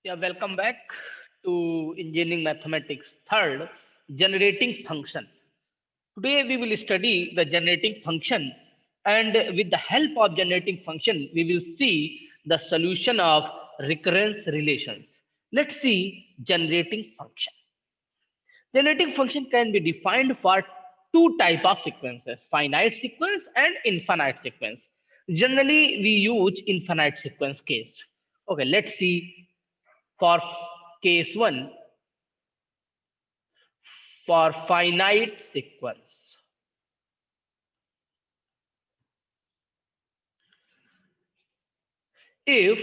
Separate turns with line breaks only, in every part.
Yeah, welcome back to Engineering Mathematics third, generating function. Today we will study the generating function, and with the help of generating function we will see the solution of recurrence relations. Let's see generating function. Generating function can be defined for two type of sequences, finite sequence and infinite sequence. Generally we use infinite sequence case. Okay, let's see for case 1 for finite sequence. If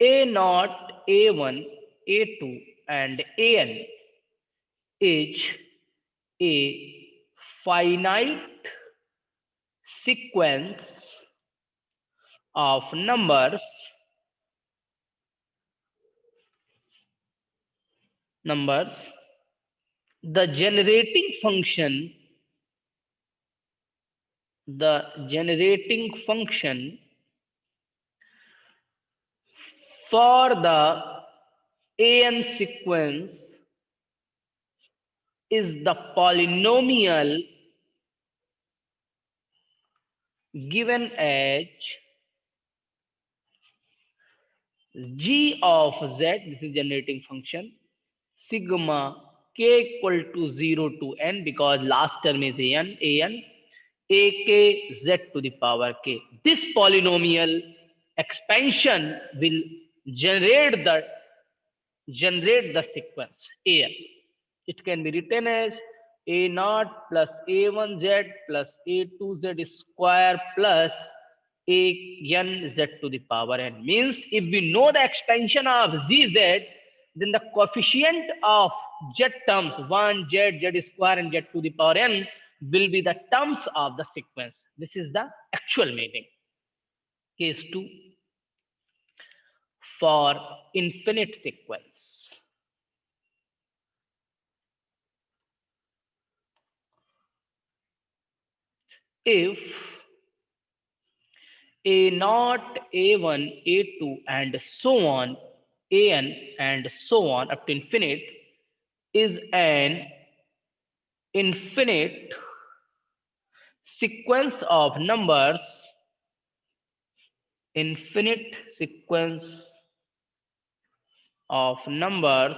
a naught, a1, a2 and an is a finite sequence of numbers, the generating function for the an sequence is the polynomial given as g of z, this is generating function, sigma k equal to 0 to n, because last term is an a k z to the power k. This polynomial expansion will generate the sequence an. It can be written as a naught plus a1z plus a2z square plus a n z to the power n. Means if we know the expansion of zz, then the coefficient of z terms 1 z square and z to the power n will be the terms of the sequence. This is the actual meaning. Case 2 for infinite sequence. If a naught, a1, a2 and so on, an and so on up to infinite is an infinite sequence of numbers, infinite sequence of numbers,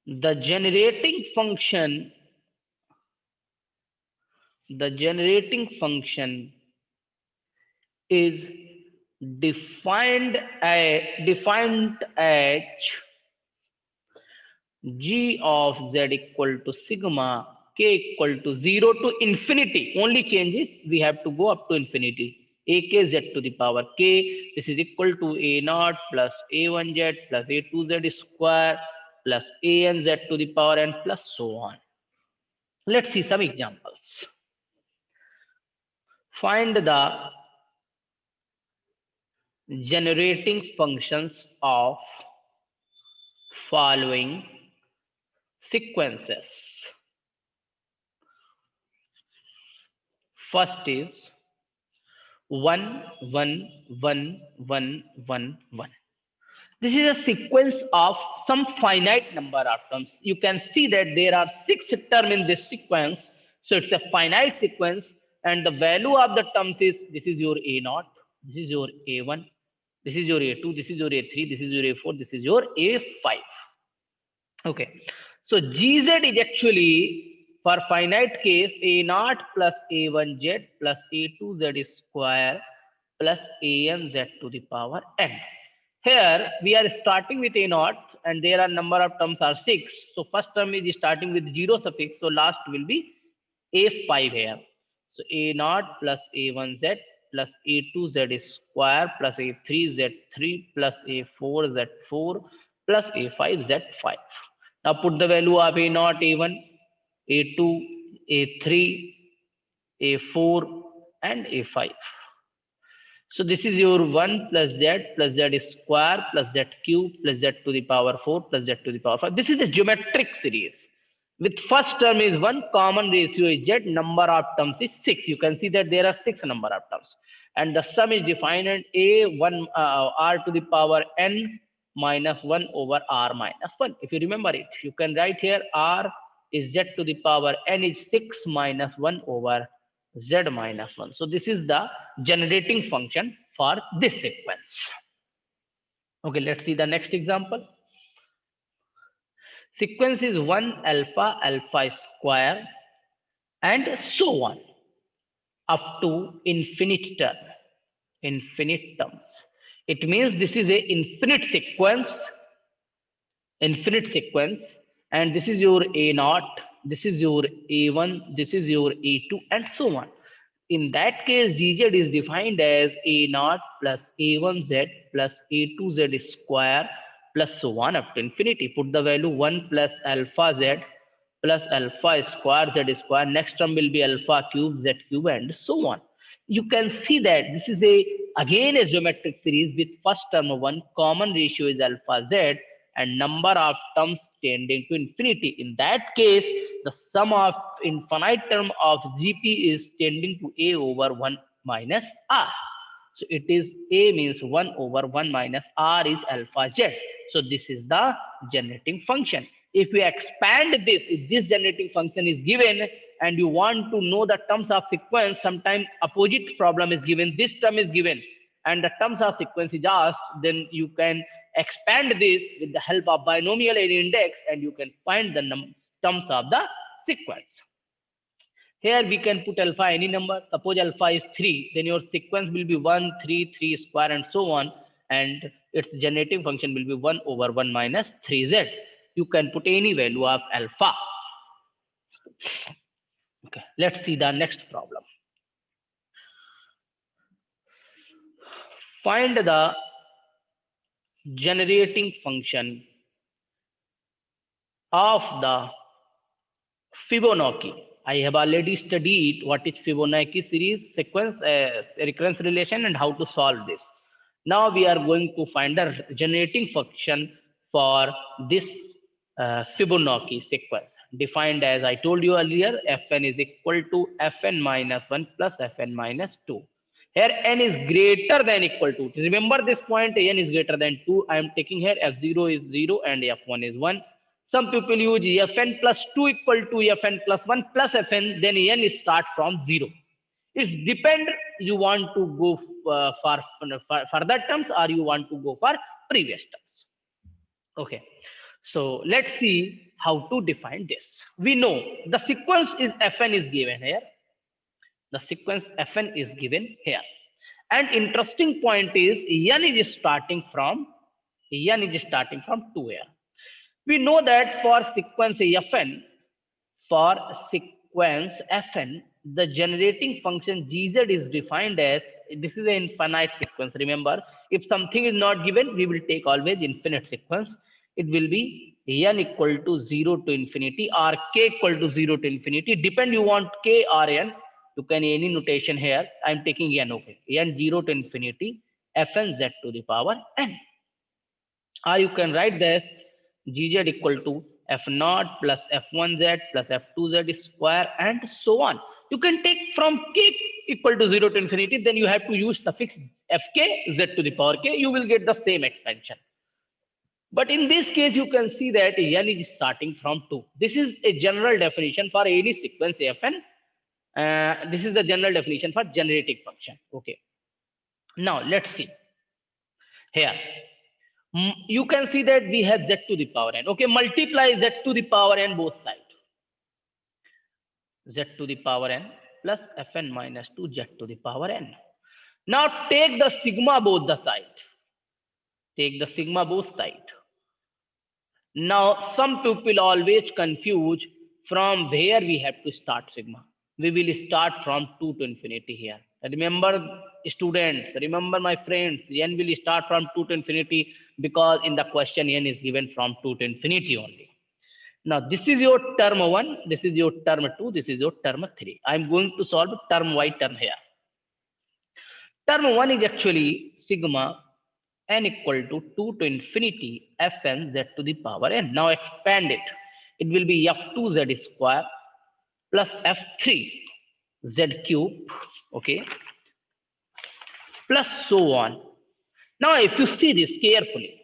the generating function is defined as g of z equal to sigma k equal to 0 to infinity. Only changes we have to go up to infinity. A k z to the power k. This is equal to a naught plus a1z plus a2z square plus anz to the power n plus so on. Let's see some examples. Find the generating functions of following sequences. First is 1 1 1 1 1 1. This is a sequence of some finite number of terms. You can see that there are 6 terms in this sequence. So it's a finite sequence, and the value of the terms is, this is your a naught, this is your a1, this is your a2, this is your a3, this is your a4, this is your a5. Okay, so gz is actually for finite case a naught plus a1z plus a2z square plus anz to the power n. Here we are starting with a naught and there are number of terms are 6. So first term is starting with 0 suffix. So last will be a5 here. So a naught plus a1z plus a2z square plus a3z3 plus a4z4 plus a5z5. Now put the value of a naught, a1, a2, a3, a4 and a5. So this is your 1 plus z square plus z cube plus z to the power 4 plus z to the power 5. This is the geometric series. With first term is 1, common ratio is z, number of terms is 6. You can see that there are 6 number of terms. And the sum is defined as a1 r to the power n minus 1 over r minus 1. If you remember it, you can write here r is z to the power n is 6 minus 1 over z minus 1. So this is the generating function for this sequence. Okay, let's see the next example. Sequence is 1 alpha, alpha square, and so on up to infinite term. Infinite terms. It means this is a infinite sequence, and this is your a naught, this is your a1, this is your a2, and so on. In that case, gz is defined as a naught plus a1z plus a2z square plus so on up to infinity. Put the value 1 plus alpha z plus alpha square z square. Next term will be alpha cube z cube and so on. You can see that this is again a geometric series with first term 1, common ratio is alpha z, and number of terms tending to infinity. In that case, the sum of infinite term of GP is tending to a over 1 minus r. So it is a means 1 over 1 minus r is alpha z. So this is the generating function. If we expand this, if this generating function is given and you want to know the terms of sequence, sometimes opposite problem is given, this term is given and the terms of sequence is asked, then you can expand this with the help of binomial area index and you can find the terms of the sequence. Here we can put alpha any number. Suppose alpha is 3, then your sequence will be 1, 3, 3 square and so on, and its generating function will be 1 over 1 minus 3z. You can put any value of alpha. Okay, let's see the next problem. Find the generating function of the Fibonacci. I have already studied what is Fibonacci series, sequence, recurrence relation and how to solve this. Now we are going to find the generating function for this Fibonacci sequence, defined as I told you earlier, Fn is equal to Fn minus 1 plus Fn minus 2. Here n is greater than equal to. Remember this point, n is greater than 2. I am taking here f0 is 0 and f1 is 1. Some people use fn plus 2 equal to fn plus 1 plus fn, then n is start from 0. It depend you want to go for further terms or you want to go for previous terms. Okay, so let's see how to define this. We know the sequence is fn is given here. The sequence fn is given here. And interesting point is n is starting from 2 here. We know that for sequence fn, the generating function gz is defined as, this is an infinite sequence. Remember, if something is not given, we will take always infinite sequence. It will be n equal to 0 to infinity or k equal to 0 to infinity. Depend you want k or n. You can any notation here. I am taking n. Okay, n 0 to infinity fn z to the power n. Or you can write this gz equal to f0 plus f1z plus f2z square and so on. You can take from k equal to 0 to infinity, then you have to use suffix fk z to the power k, you will get the same expansion. But in this case, you can see that n is starting from 2. This is a general definition for any sequence fn. This is the general definition for generating function. Okay. Now let's see here. You can see that we have z to the power n. Okay, multiply z to the power n both sides. Z to the power n plus fn minus 2 z to the power n. Now take the sigma both the side. Take the sigma both side. Now some people always confuse from where we have to start sigma. We will start from 2 to infinity here. Remember students, remember my friends, n will start from 2 to infinity because in the question n is given from 2 to infinity only. Now this is your term 1, this is your term 2, this is your term 3. I am going to solve term y term here. Term 1 is actually sigma n equal to 2 to infinity fn z to the power n. Now expand it. it will be f2z square plus f3z cube, okay, plus so on. Now, if you see this carefully,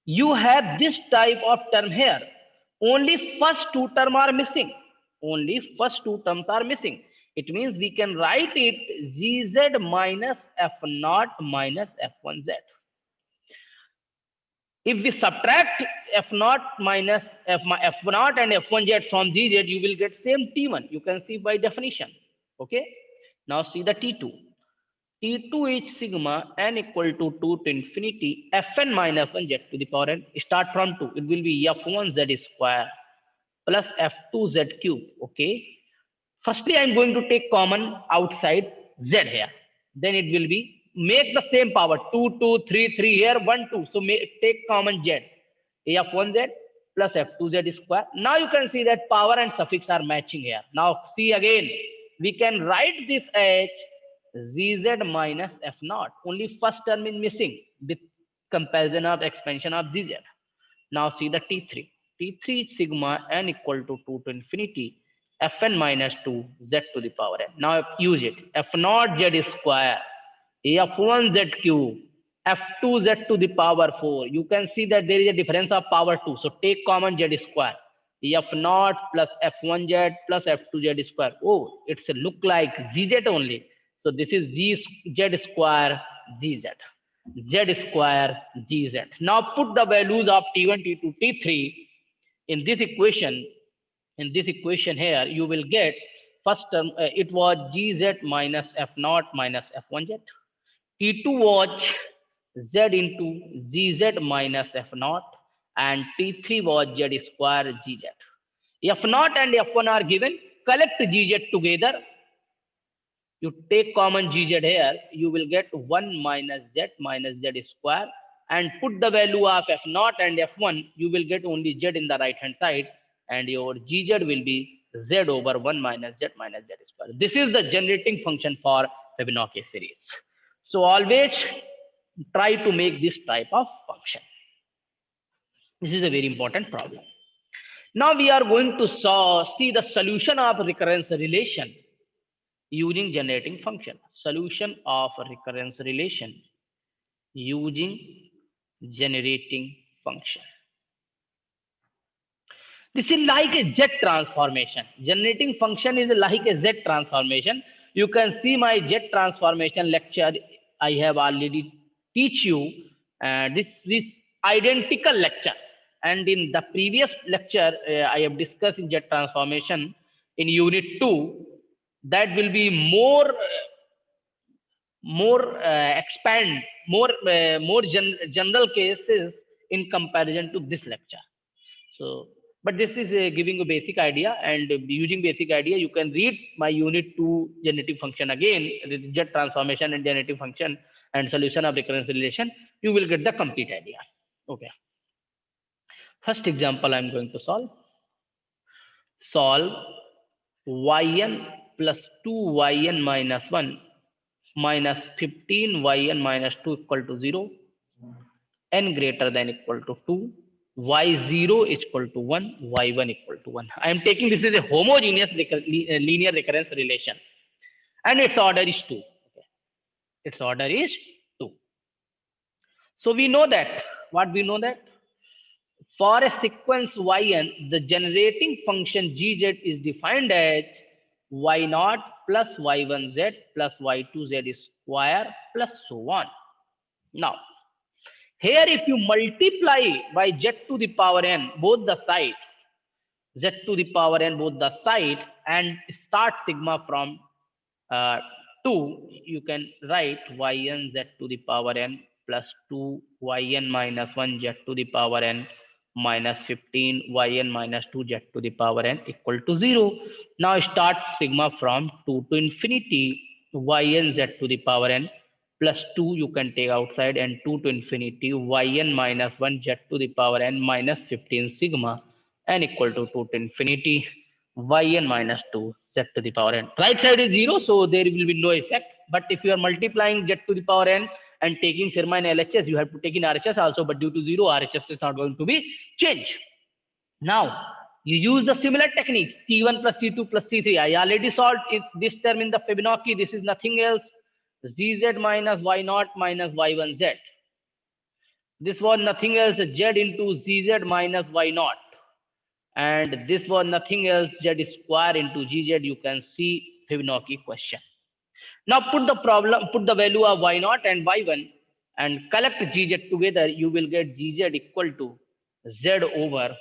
you have this type of term here. Only first two terms are missing. Only first two terms are missing. It means we can write it gz minus f0 minus f1z. If we subtract f0 minus f0 and f1z from gz, you will get same t1. You can see by definition. Okay. Now see the t2. T2 is sigma n equal to 2 to infinity fn minus 1 z to the power n. Start from 2. It will be f1z square plus f2z cube. Okay. Firstly, I am going to take common outside z here. Then it will be make the same power 2, 2, 3, 3 here 1, 2. So take common z. f1z plus f2z square. Now you can see that power and suffix are matching here. Now see again. We can write this as zz minus f0. Only first term is missing with comparison of expansion of zz. Now see the t3. T3 is sigma n equal to 2 to infinity fn minus 2 z to the power n. Now use it. f0 z square f1 z cube f2 z to the power 4. You can see that there is a difference of power 2. So take common z square. f0 plus f1 z plus f2 z square. Oh, it's a look like gz only. So this is z square gz. Z square gz. Now put the values of t1, t2, t3 in this equation. In this equation here, you will get first term. It was gz minus f0 minus f1z. T2 was z into gz minus f0, and T3 was z square gz. F0 and f1 are given. Collect gz together. You take common gz here, you will get 1 minus z square, and put the value of f0 and f1, you will get only z in the right hand side, and your gz will be z over 1 minus z square. This is the generating function for Fibonacci series. So always try to make this type of function. This is a very important problem. Now we are going to see the solution of recurrence relation using generating function. Solution of recurrence relation using generating function. This is like a Z transformation. Generating function is like a Z transformation. You can see my Z transformation lecture. I have already teach you this identical lecture. And in the previous lecture, I have discussed in Z transformation in unit 2. That will be more general cases in comparison to this lecture. So, but this is giving a basic idea, and using basic idea, you can read my unit 2 generative function again, the Z transformation and generative function and solution of recurrence relation. You will get the complete idea. Okay. First example I am going to solve. Solve yn plus 2yn minus 1 minus 15yn minus 2 equal to 0, n greater than equal to 2, y0 is equal to 1, y1 equal to 1. I am taking this is a homogeneous linear recurrence relation, and its order is 2. Okay. Its order is 2. So we know that, what we know that? For a sequence yn, the generating function gz is defined as y0 plus y1z plus y2z square plus so on. Now, here if you multiply by z to the power n both the sides, z to the power n both the sides, and start sigma from 2, you can write yn z to the power n plus 2 yn minus 1 z to the power n minus 15 yn minus 2 z to the power n equal to 0. Now start sigma from 2 to infinity yn z to the power n plus 2 you can take outside, and 2 to infinity yn minus 1 z to the power n minus 15 sigma n equal to 2 to infinity yn minus 2 z to the power n. Right side is 0, so there will be no effect. But if you are multiplying z to the power n and taking sigma in LHS, you have to take in RHS also, but due to 0, RHS is not going to be changed. Now you use the similar techniques T1 plus T2 plus T3. I already solved it, this term in the Fibonacci. This is nothing else ZZ minus Y naught minus Y1Z. This was nothing else Z into ZZ minus Y naught. And this was nothing else Z square into GZ. You can see Fibonacci question. Now put the value of Y naught and Y1 and collect GZ together. You will get GZ equal to Z over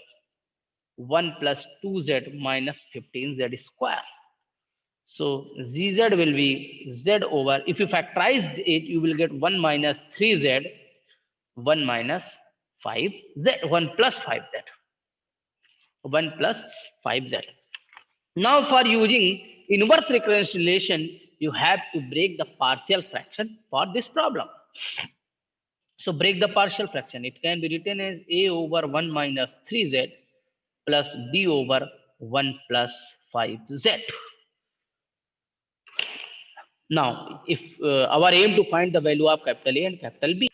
1 plus 2Z minus 15Z square. So ZZ will be Z over, if you factorize it, you will get 1 minus 3Z, 1 minus 5Z, 1 plus 5Z, 1 plus 5Z. Now for using inverse reconciliation, you have to break the partial fraction for this problem. So break the partial fraction. It can be written as A over 1 minus 3Z plus B over 1 plus 5Z. Now, if our aim to find the value of capital A and capital B,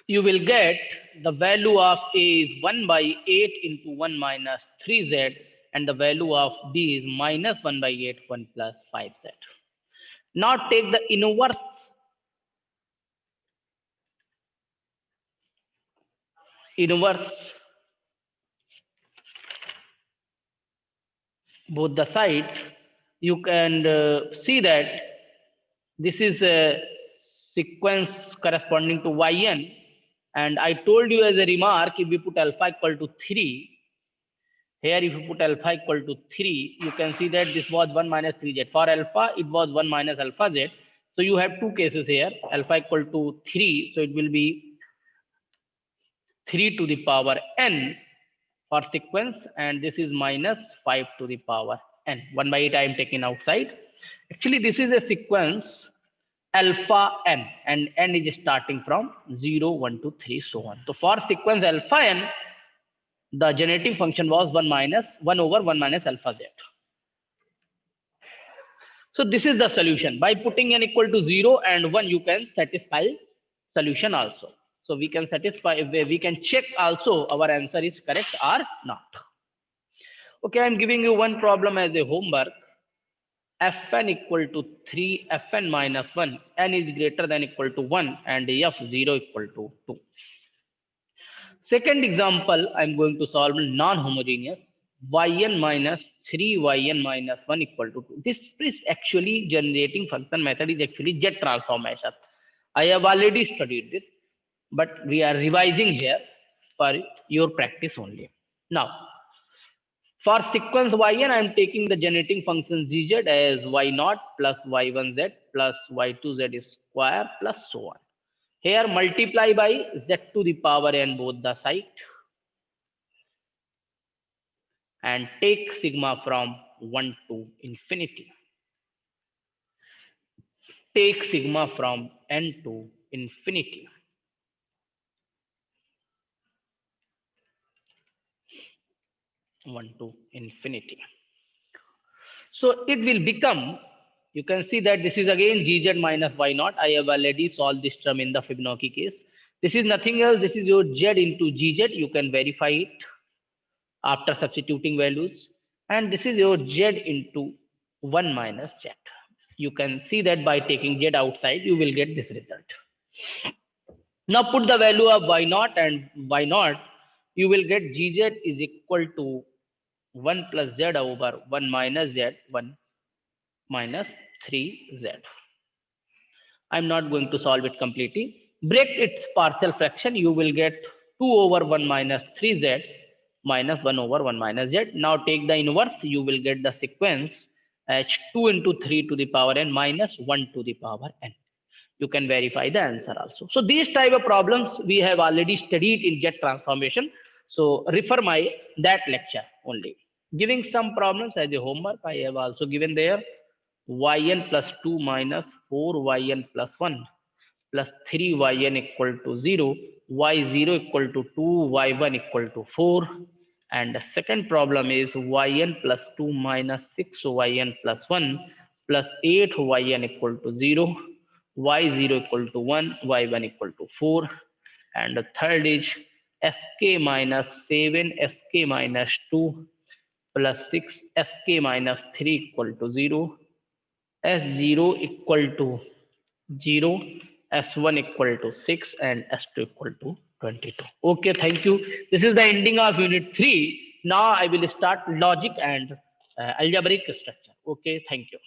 you will get the value of A is 1 by 8 into 1 minus 3Z, and the value of B is minus 1 by 8, 1 plus 5Z. Now take the inverse both the sides. You can see that this is a sequence corresponding to yn, and I told you as a remark, if we put alpha equal to 3, here if you put alpha equal to 3, you can see that this was 1 minus 3z. For alpha, it was 1 minus alpha z. So you have two cases here, alpha equal to 3, so it will be 3 to the power n for sequence, and this is minus 5 to the power n. 1 by 8 I am taking outside. Actually, this is a sequence alpha n, and n is starting from 0, 1, 2, 3, so on. So for sequence alpha n, the generating function was 1 over 1 minus alpha z. So this is the solution. By putting n equal to 0 and 1, you can satisfy solution also. So we can check also our answer is correct or not. Okay, I am giving you one problem as a homework. Fn equal to 3, Fn minus 1, n is greater than equal to 1, and F0 equal to 2. Second example, I am going to solve non-homogeneous yn minus 3yn minus 1 equal to 2. This is actually generating function method is actually Z transformation. I have already studied this, but we are revising here for your practice only. Now, for sequence yn, I am taking the generating function gz as y0 plus y1z plus y2z square plus so on. Here multiply by z to the power n both the side and take sigma from 1 to infinity. Take sigma from n to infinity. One to infinity. So it will become, you can see that this is again gz minus y0. I have already solved this term in the Fibonacci case. This is nothing else. This is your z into gz. You can verify it after substituting values. And this is your z into 1 minus z. You can see that by taking z outside, you will get this result. Now put the value of y0 and y0. You will get gz is equal to 1 plus z over 1 minus z, 1 minus 3z. I'm not going to solve it completely. Break its partial fraction. You will get 2 over 1 minus 3z minus 1 over 1 minus z. Now take the inverse. You will get the sequence as 2 into 3 to the power n minus 1 to the power n. You can verify the answer also. So these type of problems we have already studied in Z transformation. So refer that lecture only. Giving some problems as a homework, I have also given there yn plus 2 minus 4yn plus 1 plus 3yn equal to 0, y0 equal to 2, y1 equal to 4. And the second problem is yn plus 2 minus 6yn plus 1 plus 8yn equal to 0, y0 equal to 1, y1 equal to 4. And the third is sk minus 7 sk minus 2 plus 6 sk minus 3 equal to 0, s0 equal to 0, s1 equal to 6, and s2 equal to 22. Okay, thank you. This is the ending of unit 3. Now I will start logic and algebraic structure. Okay, thank you.